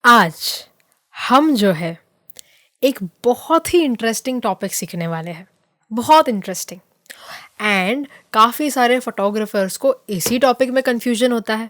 आज हम जो है एक बहुत ही इंटरेस्टिंग टॉपिक सीखने वाले हैं। बहुत इंटरेस्टिंग। एंड काफ़ी सारे फोटोग्राफर्स को इसी टॉपिक में कंफ्यूजन होता है,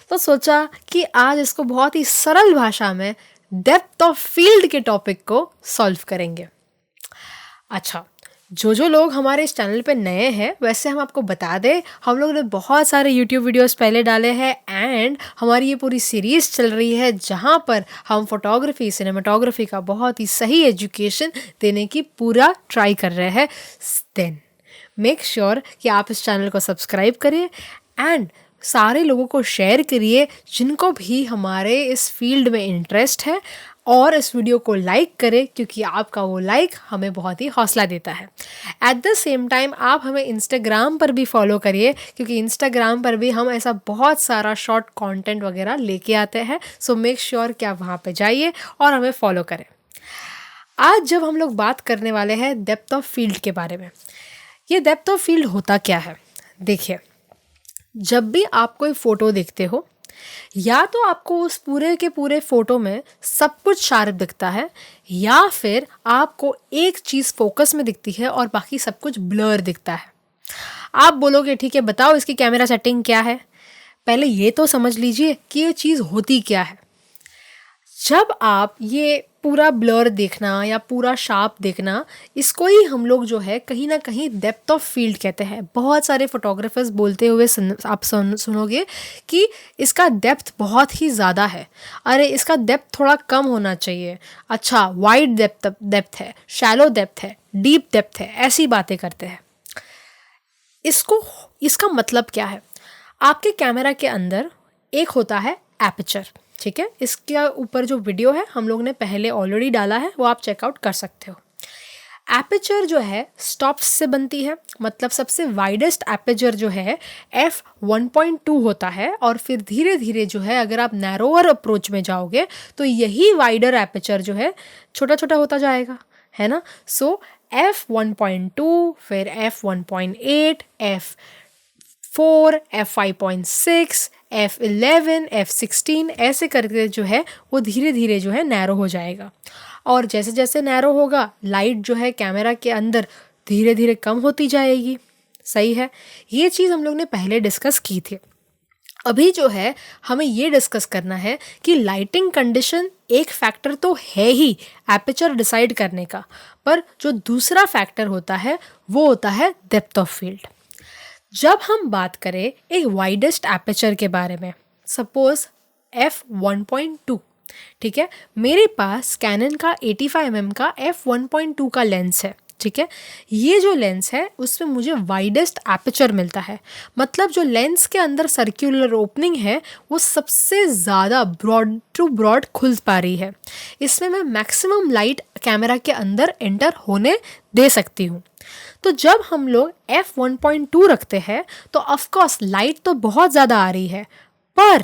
तो सोचा कि आज इसको बहुत ही सरल भाषा में डेप्थ ऑफ फील्ड के टॉपिक को सॉल्व करेंगे। अच्छा, जो लोग हमारे इस चैनल पे नए हैं, वैसे हम आपको बता दें, हम लोग ने बहुत सारे यूट्यूब वीडियोस पहले डाले हैं एंड हमारी ये पूरी सीरीज़ चल रही है जहाँ पर हम फोटोग्राफी सिनेमाटोग्राफी का बहुत ही सही एजुकेशन देने की पूरा ट्राई कर रहे हैं। देन मेक श्योर कि आप इस चैनल को सब्सक्राइब करिए एंड सारे लोगों को शेयर करिए जिनको भी हमारे इस फील्ड में इंटरेस्ट है, और इस वीडियो को लाइक करें क्योंकि आपका वो लाइक हमें बहुत ही हौसला देता है। एट द सेम टाइम आप हमें इंस्टाग्राम पर भी फॉलो करिए क्योंकि इंस्टाग्राम पर भी हम ऐसा बहुत सारा शॉर्ट कंटेंट वगैरह लेके आते हैं। सो मेक श्योर कि आप वहाँ पे जाइए और हमें फॉलो करें। आज जब हम लोग बात करने वाले हैं डेप्थ ऑफ फील्ड के बारे में, ये डेप्थ ऑफ फील्ड होता क्या है? देखिए, जब भी आप कोई फ़ोटो देखते हो, या तो आपको उस पूरे के पूरे फ़ोटो में सब कुछ शार्प दिखता है, या फिर आपको एक चीज़ फोकस में दिखती है और बाकी सब कुछ ब्लर दिखता है। आप बोलोगे ठीक है, बताओ इसकी कैमरा सेटिंग क्या है। पहले ये तो समझ लीजिए कि ये चीज़ होती क्या है। जब आप ये पूरा ब्लर देखना या पूरा शार्प देखना, इसको ही हम लोग जो है कहीं ना कहीं डेप्थ ऑफ फील्ड कहते हैं। बहुत सारे फोटोग्राफर्स बोलते हुए आप सुनोगे कि इसका डेप्थ बहुत ही ज़्यादा है, अरे इसका डेप्थ थोड़ा कम होना चाहिए, अच्छा वाइड डेप्थ है, शैलो डेप्थ है, डीप डेप्थ है, ऐसी बातें करते हैं। इसका मतलब क्या है? आपके कैमरा के अंदर एक होता है एपर्चर, ठीक है। इसके ऊपर जो वीडियो है हम लोग ने पहले ऑलरेडी डाला है, वो आप चेकआउट कर सकते हो। एपर्चर जो है स्टॉप्स से बनती है, मतलब सबसे वाइडेस्ट एपर्चर जो है f1.2 होता है, और फिर धीरे धीरे जो है अगर आप नैरोअर अप्रोच में जाओगे तो यही वाइडर एपर्चर जो है छोटा छोटा होता जाएगा, है ना। सो f1.2, फिर f1.8, f4, f5.6, f11, f16, ऐसे करके जो है वो धीरे धीरे जो है नैरो हो जाएगा। और जैसे जैसे नैरो होगा, लाइट जो है कैमरा के अंदर धीरे धीरे कम होती जाएगी। सही है, ये चीज़ हम लोग ने पहले डिस्कस की थी। अभी जो है हमें ये डिस्कस करना है कि लाइटिंग कंडीशन एक फैक्टर तो है ही एपर्चर डिसाइड करने का, पर जो दूसरा फैक्टर होता है वो होता है डेप्थ ऑफ फील्ड। जब हम बात करें एक वाइडेस्ट एपर्चर के बारे में, सपोज f1.2, ठीक है, मेरे पास कैनन का 85 mm का f1.2 का लेंस है, ठीक है। ये जो लेंस है उसमें मुझे वाइडेस्ट एपर्चर मिलता है, मतलब जो लेंस के अंदर सर्कुलर ओपनिंग है वो सबसे ज़्यादा ब्रॉड टू ब्रॉड खुल पा रही है। इसमें मैं मैक्सिमम लाइट कैमरा के अंदर एंटर होने दे सकती हूँ। तो जब हम लोग f1.2 रखते हैं तो ऑफकोर्स लाइट तो बहुत ज़्यादा आ रही है, पर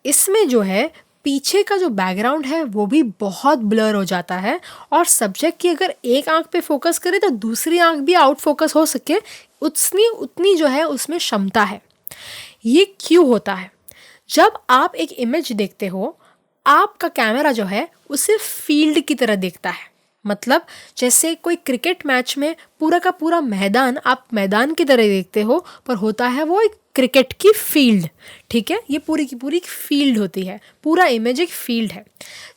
इसमें जो है पीछे का जो बैकग्राउंड है वो भी बहुत ब्लर हो जाता है, और सब्जेक्ट की अगर एक आंख पे फोकस करे तो दूसरी आंख भी आउट फोकस हो सके, उतनी जो है उसमें क्षमता है। ये क्यों होता है? जब आप एक इमेज देखते हो, आपका कैमरा जो है उसे फील्ड की तरह देखता है। मतलब जैसे कोई क्रिकेट मैच में पूरा का पूरा मैदान आप मैदान की तरह देखते हो, पर होता है वो एक क्रिकेट की फील्ड, ठीक है। ये पूरी की पूरी एक फील्ड होती है, पूरा इमेज एक फील्ड है,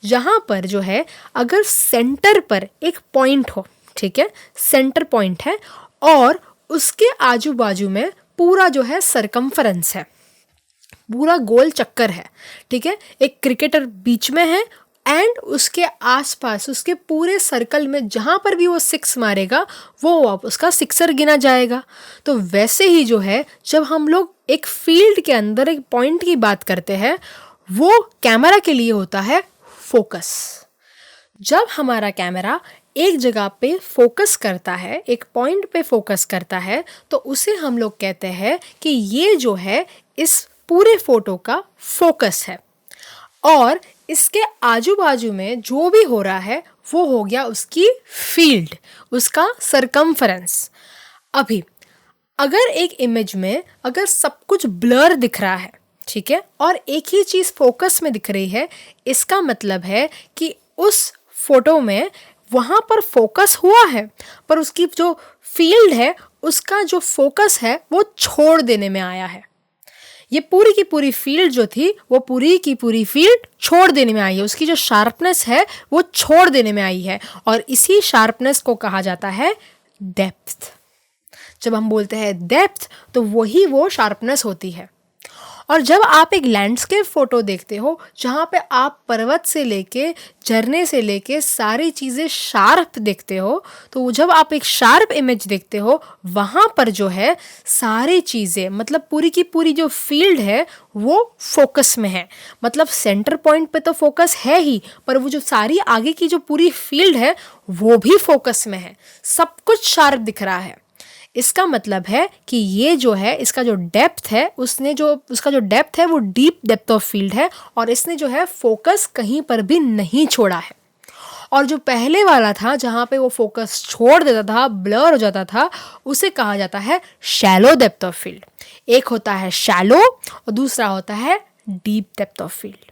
जहाँ पर जो है अगर सेंटर पर एक पॉइंट हो, ठीक है, सेंटर पॉइंट है, और उसके आजू बाजू में पूरा जो है सरकमफरेंस है, पूरा गोल चक्कर है, ठीक है। एक क्रिकेटर बीच में है एंड उसके आसपास उसके पूरे सर्कल में जहाँ पर भी वो सिक्स मारेगा वो उसका सिक्सर गिना जाएगा। तो वैसे ही जो है जब हम लोग एक फील्ड के अंदर एक पॉइंट की बात करते हैं, वो कैमरा के लिए होता है फोकस। जब हमारा कैमरा एक जगह पे फोकस करता है, एक पॉइंट पे फोकस करता है, तो उसे हम लोग कहते हैं कि ये जो है इस पूरे फोटो का फोकस है, और इसके आजू बाजू में जो भी हो रहा है वो हो गया उसकी फील्ड, उसका सरकमफरेंस। अभी अगर एक इमेज में अगर सब कुछ ब्लर दिख रहा है, ठीक है, और एक ही चीज़ फोकस में दिख रही है, इसका मतलब है कि उस फोटो में वहाँ पर फोकस हुआ है, पर उसकी जो फील्ड है, उसका जो फोकस है वो छोड़ देने में आया है। ये पूरी की पूरी फील्ड जो थी वो पूरी की पूरी फील्ड छोड़ देने में आई है, उसकी जो शार्पनेस है वो छोड़ देने में आई है, और इसी शार्पनेस को कहा जाता है डेप्थ। जब हम बोलते हैं डेप्थ तो वही वो शार्पनेस होती है। और जब आप एक लैंडस्केप फोटो देखते हो जहाँ पे आप पर्वत से लेके झरने से लेके सारी चीज़ें शार्प देखते हो, तो जब आप एक शार्प इमेज देखते हो वहाँ पर जो है सारी चीज़ें, मतलब पूरी की पूरी जो फील्ड है वो फोकस में है। मतलब सेंटर पॉइंट पे तो फोकस है ही, पर वो जो सारी आगे की जो पूरी फील्ड है वो भी फोकस में है, सब कुछ शार्प दिख रहा है। इसका मतलब है कि ये जो है इसका जो डेप्थ है, उसका जो डेप्थ है वो डीप डेप्थ ऑफ फील्ड है, और इसने जो है फोकस कहीं पर भी नहीं छोड़ा है। और जो पहले वाला था जहाँ पे वो फोकस छोड़ देता था, ब्लर हो जाता था, उसे कहा जाता है शैलो डेप्थ ऑफ फील्ड। एक होता है शैलो और दूसरा होता है डीप डेप्थ ऑफ फील्ड।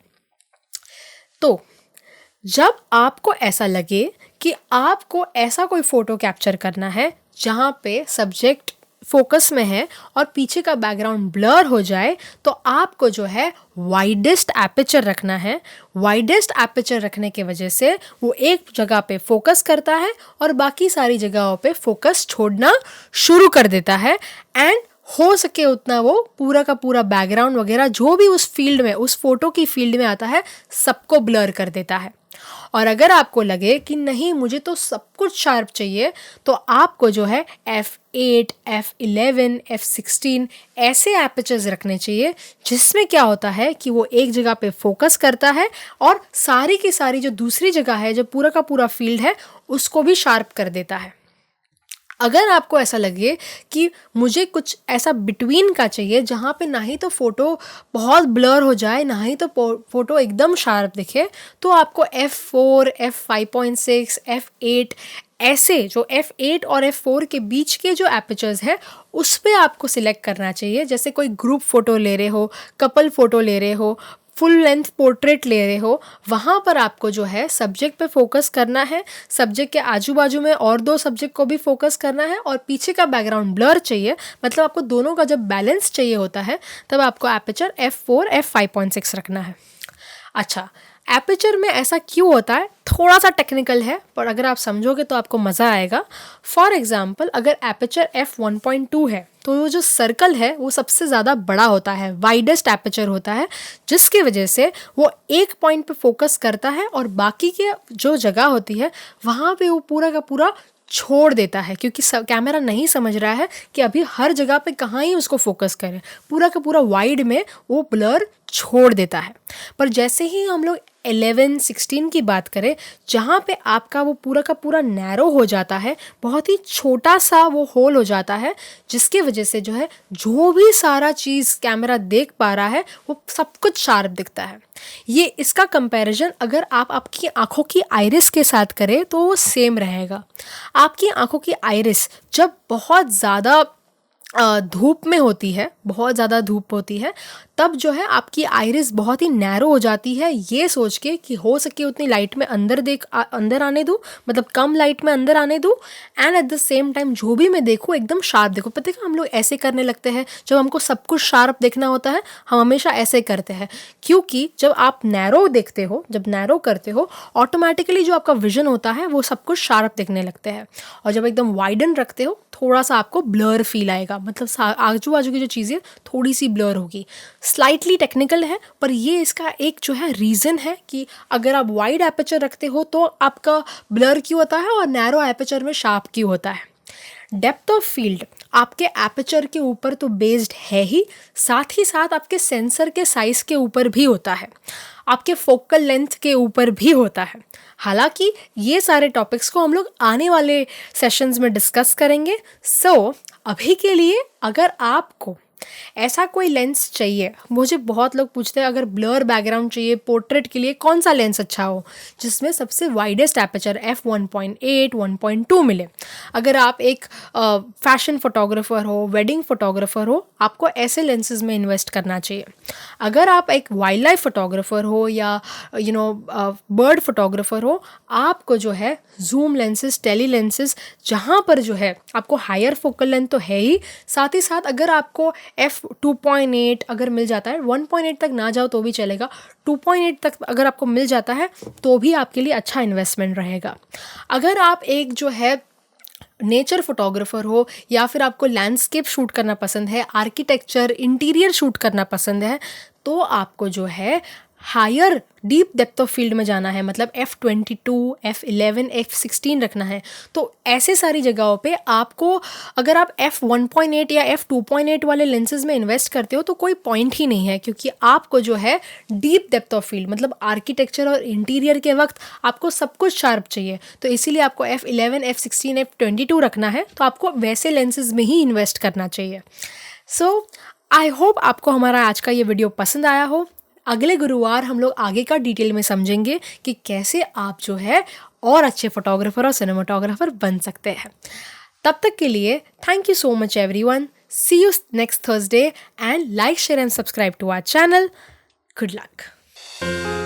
तो जब आपको ऐसा लगे कि आपको ऐसा कोई फोटो कैप्चर करना है जहाँ पे सब्जेक्ट फोकस में है और पीछे का बैकग्राउंड ब्लर हो जाए, तो आपको जो है वाइडेस्ट एपर्चर रखना है। वाइडेस्ट एपर्चर रखने की वजह से वो एक जगह पे फोकस करता है और बाकी सारी जगहों पे फोकस छोड़ना शुरू कर देता है, एंड हो सके उतना वो पूरा का पूरा बैकग्राउंड वगैरह जो भी उस फील्ड में, उस फोटो की फील्ड में आता है, सबको ब्लर कर देता है। और अगर आपको लगे कि नहीं मुझे तो सब कुछ शार्प चाहिए, तो आपको जो है f8, f11, f16 ऐसे एपर्चर्स रखने चाहिए जिसमें क्या होता है कि वो एक जगह पे फोकस करता है और सारी की सारी जो दूसरी जगह है, जो पूरा का पूरा फील्ड है, उसको भी शार्प कर देता है। अगर आपको ऐसा लगे कि मुझे कुछ ऐसा बिटवीन का चाहिए जहाँ पे ना ही तो फ़ोटो बहुत ब्लर हो जाए, ना ही तो फ़ोटो एकदम शार्प दिखे, तो आपको f4, f5.6, f8 ऐसे जो f8 और f4 के बीच के जो एपर्चर्स है उस पे आपको सिलेक्ट करना चाहिए। जैसे कोई ग्रुप फ़ोटो ले रहे हो, कपल फ़ोटो ले रहे हो, फुल लेंथ पोर्ट्रेट ले रहे हो, वहाँ पर आपको जो है सब्जेक्ट पे फोकस करना है, सब्जेक्ट के आजू बाजू में और दो सब्जेक्ट को भी फोकस करना है, और पीछे का बैकग्राउंड ब्लर चाहिए। मतलब आपको दोनों का जब बैलेंस चाहिए होता है तब आपको एपर्चर f4, f5.6 रखना है। अच्छा, एपर्चर में ऐसा क्यों होता है, थोड़ा सा टेक्निकल है, पर अगर आप समझोगे तो आपको मज़ा आएगा। फॉर एग्जांपल, अगर एपर्चर f1.2 है तो वो जो सर्कल है वो सबसे ज़्यादा बड़ा होता है, वाइडेस्ट एपर्चर होता है, जिसकी वजह से वो एक पॉइंट पे फोकस करता है और बाकी के जो जगह होती है वहाँ पे वो पूरा का पूरा छोड़ देता है, क्योंकि कैमरा नहीं समझ रहा है कि अभी हर जगह पे कहाँ ही उसको फोकस करें, पूरा का पूरा वाइड में वो ब्लर छोड़ देता है। पर जैसे ही हम लोग 11, 16 की बात करें, जहाँ पे आपका वो पूरा का पूरा नैरो हो जाता है, बहुत ही छोटा सा वो होल हो जाता है, जिसकी वजह से जो है जो भी सारा चीज़ कैमरा देख पा रहा है वो सब कुछ शार्प दिखता है। ये इसका कंपैरिजन अगर आप आपकी आँखों की आइरिस के साथ करें तो वो सेम रहेगा। आपकी आँखों की आइरिस जब बहुत ज़्यादा धूप में होती है, बहुत ज़्यादा धूप होती है, तब जो है आपकी आइरिस बहुत ही नैरो हो जाती है, ये सोच के कि हो सके उतनी लाइट में अंदर आने दूँ, मतलब कम लाइट में अंदर आने दूँ, and at the same time जो भी मैं देखूँ एकदम शार्प देखूँ। पता है हम लोग ऐसे करने लगते हैं, जब हमको सब कुछ शार्प देखना होता है हम हमेशा ऐसे करते हैं, क्योंकि जब आप नैरो देखते हो, जब नैरो करते हो, ऑटोमेटिकली जो आपका विजन होता है वो सब कुछ शार्प दिखने लगते हैं, और जब एकदम वाइडन रखते हो थोड़ा सा आपको ब्लर फील आएगा, मतलब आजू बाजू की जो चीज़ें थोड़ी सी ब्लर होगी। स्लाइटली टेक्निकल है, पर ये इसका एक जो है रीज़न है कि अगर आप वाइड एपर्चर रखते हो तो आपका ब्लर क्यों होता है और नैरो एपर्चर में शार्प क्यों होता है। डेप्थ ऑफ फील्ड आपके एपर्चर के ऊपर तो बेस्ड है ही साथ आपके सेंसर के साइज़ के ऊपर भी होता है, आपके फोकल लेंथ के ऊपर भी होता है। हालांकि ये सारे टॉपिक्स को हम लोग आने वाले सेशंस में डिस्कस करेंगे। अभी के लिए अगर आपको ऐसा कोई लेंस चाहिए। मुझे बहुत लोग पूछते हैं अगर ब्लर बैकग्राउंड चाहिए पोर्ट्रेट के लिए कौन सा लेंस अच्छा हो, जिसमें सबसे वाइडेस्ट एपर्चर f1.8 1.2 मिले। अगर आप एक फैशन फोटोग्राफर हो, वेडिंग फोटोग्राफर हो, आपको ऐसे लेंसेज में इन्वेस्ट करना चाहिए। अगर आप एक वाइल्ड लाइफ फोटोग्राफर हो या बर्ड फोटोग्राफर हो, आपको जो है जूम लेंसेज, टेली लेंसेज, जहाँ पर जो है आपको हायर फोकल लेंथ तो है ही, साथ ही साथ अगर आपको f2.8 अगर मिल जाता है, 1.8 तक ना जाओ तो भी चलेगा, 2.8 तक अगर आपको मिल जाता है तो भी आपके लिए अच्छा इन्वेस्टमेंट रहेगा। अगर आप एक जो है नेचर फोटोग्राफर हो या फिर आपको लैंडस्केप शूट करना पसंद है, आर्किटेक्चर, इंटीरियर शूट करना पसंद है, तो आपको जो है higher deep depth of field में जाना है, मतलब f22, f11, f16 रखना है। तो ऐसे सारी जगहों पे आपको, अगर आप f1.8 या f2.8 वाले लेंसेज में इन्वेस्ट करते हो तो कोई पॉइंट ही नहीं है, क्योंकि आपको जो है डीप डेप्थ ऑफ फील्ड, मतलब आर्किटेक्चर और इंटीरियर के वक्त आपको सब कुछ शार्प चाहिए, तो इसीलिए आपको f11, f16, f22 रखना है। तो आपको वैसे लेंसेज में ही इन्वेस्ट करना चाहिए। सो आई होप आपको हमारा आज का ये वीडियो पसंद आया हो। अगले गुरुवार हम लोग आगे का डिटेल में समझेंगे कि कैसे आप जो है और अच्छे फोटोग्राफर और सिनेमाटोग्राफर बन सकते हैं। तब तक के लिए thank you so much everyone. See you next Thursday and like, share and subscribe to our channel. Good luck.